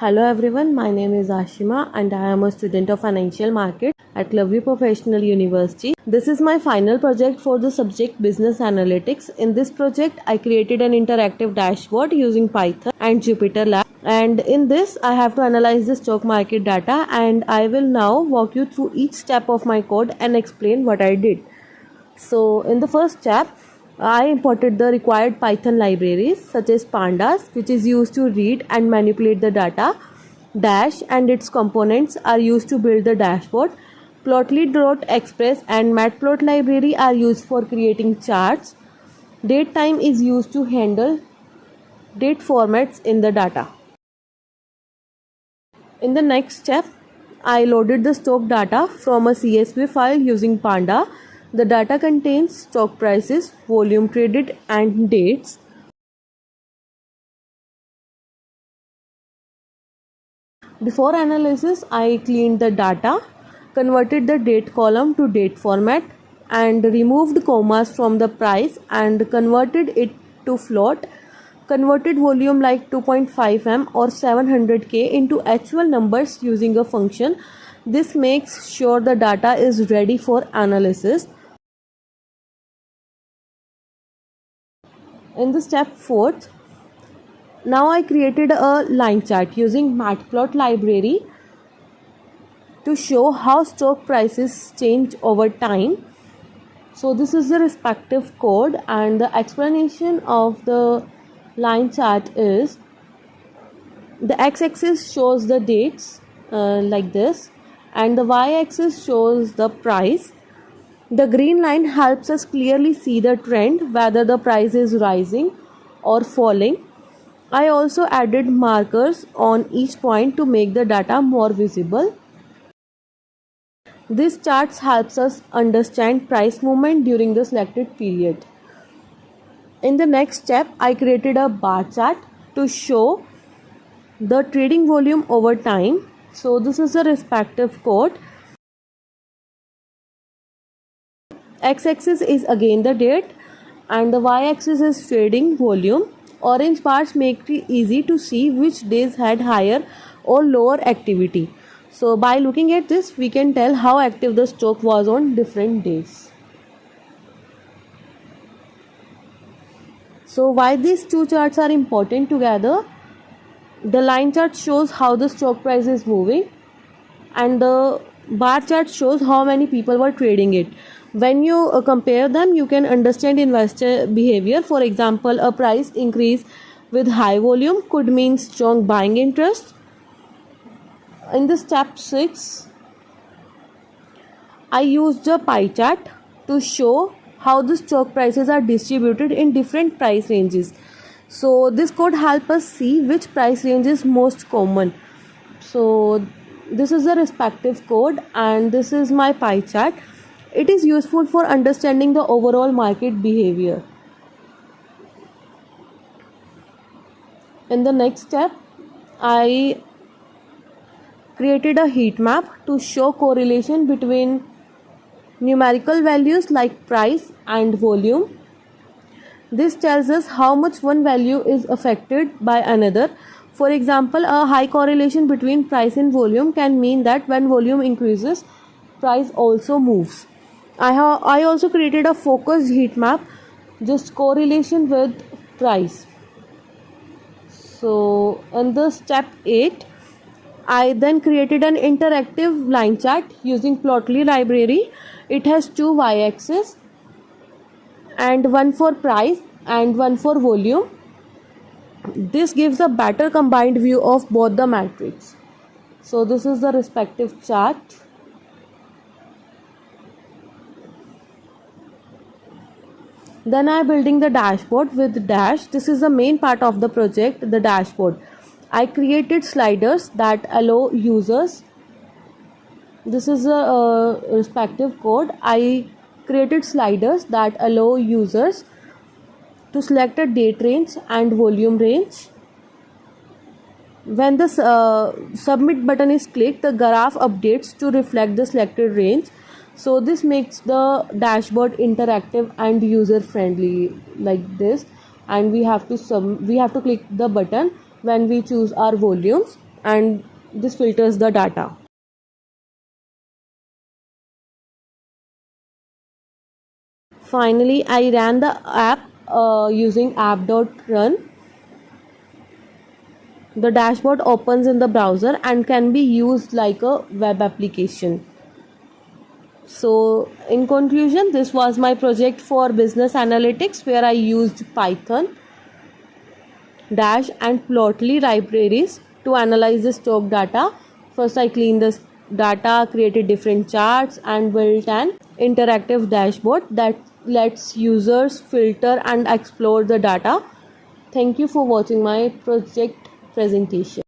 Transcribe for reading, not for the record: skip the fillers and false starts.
Hello everyone, my name is Ashima and I am a student of Financial Market at Lovely Professional University. This is my final project for the subject Business Analytics. In this project, I created an interactive dashboard using Python and JupyterLab. And in this, I have to analyze the stock market data, and I will now walk you through each step of my code and explain what I did. So in the first step, I imported the required Python libraries such as pandas, which is used to read and manipulate the data. Dash and its components are used to build the dashboard. Plotly.express and matplot library are used for creating charts. Datetime is used to handle date formats in the data. In the next step, I loaded the stock data from a CSV file using Panda. The data contains stock prices, volume traded, and dates. Before analysis, I cleaned the data, converted the date column to date format, and removed commas from the price and converted it to float. Converted volume like 2.5 m or 700k into actual numbers using a function. This makes sure the data is ready for analysis. In the step 4th, now I created a line chart using matplot library to show how stock prices change over time. So this is the respective code, and the explanation of the line chart is the x-axis shows the dates like this, and the y-axis shows the price. The green line helps us clearly see the trend, whether the price is rising or falling. I also added markers on each point to make the data more visible. This chart helps us understand price movement during the selected period. In the next step, I created a bar chart to show the trading volume over time. So this is the respective code. X-axis is again the date and the y-axis is trading volume. Orange bars make it easy to see which days had higher or lower activity. So by looking at this, we can tell how active the stock was on different days. So why these two charts are important together? The line chart shows how the stock price is moving, and the bar chart shows how many people were trading it. When you compare them, you can understand investor behavior. For example, a price increase with high volume could mean strong buying interest. In the step 6, I used a pie chart to show how the stock prices are distributed in different price ranges. So this code helps us see which price range is most common. So this is the respective code, and this is my pie chart. It is useful for understanding the overall market behavior. In the next step, I created a heat map to show correlation between numerical values like price and volume. This tells us how much one value is affected by another. For example, a high correlation between price and volume can mean that when volume increases, price also moves. I also created a focused heat map, just correlation with price. So in the step 8, I then created an interactive line chart using Plotly library. It has two y-axis and one for price and one for volume. This gives a better combined view of both the metrics. So this is the respective chart. Then I am building the dashboard with Dash. This is the main part of the project, the dashboard. I created sliders that allow users. This is a respective code. I created sliders that allow users to select a date range and volume range. When the submit button is clicked, the graph updates to reflect the selected range. So this makes the dashboard interactive and user friendly like this, and we have to click the button when we choose our volumes. and this filters the data. Finally, I ran the app using app.run. The dashboard opens in the browser and can be used like a web application. So, in conclusion, this was my project for business analytics where I used Python, Dash, and Plotly libraries to analyze the stock data. First, I cleaned the data, created different charts, and built an interactive dashboard that lets users filter and explore the data. Thank you for watching my project presentation.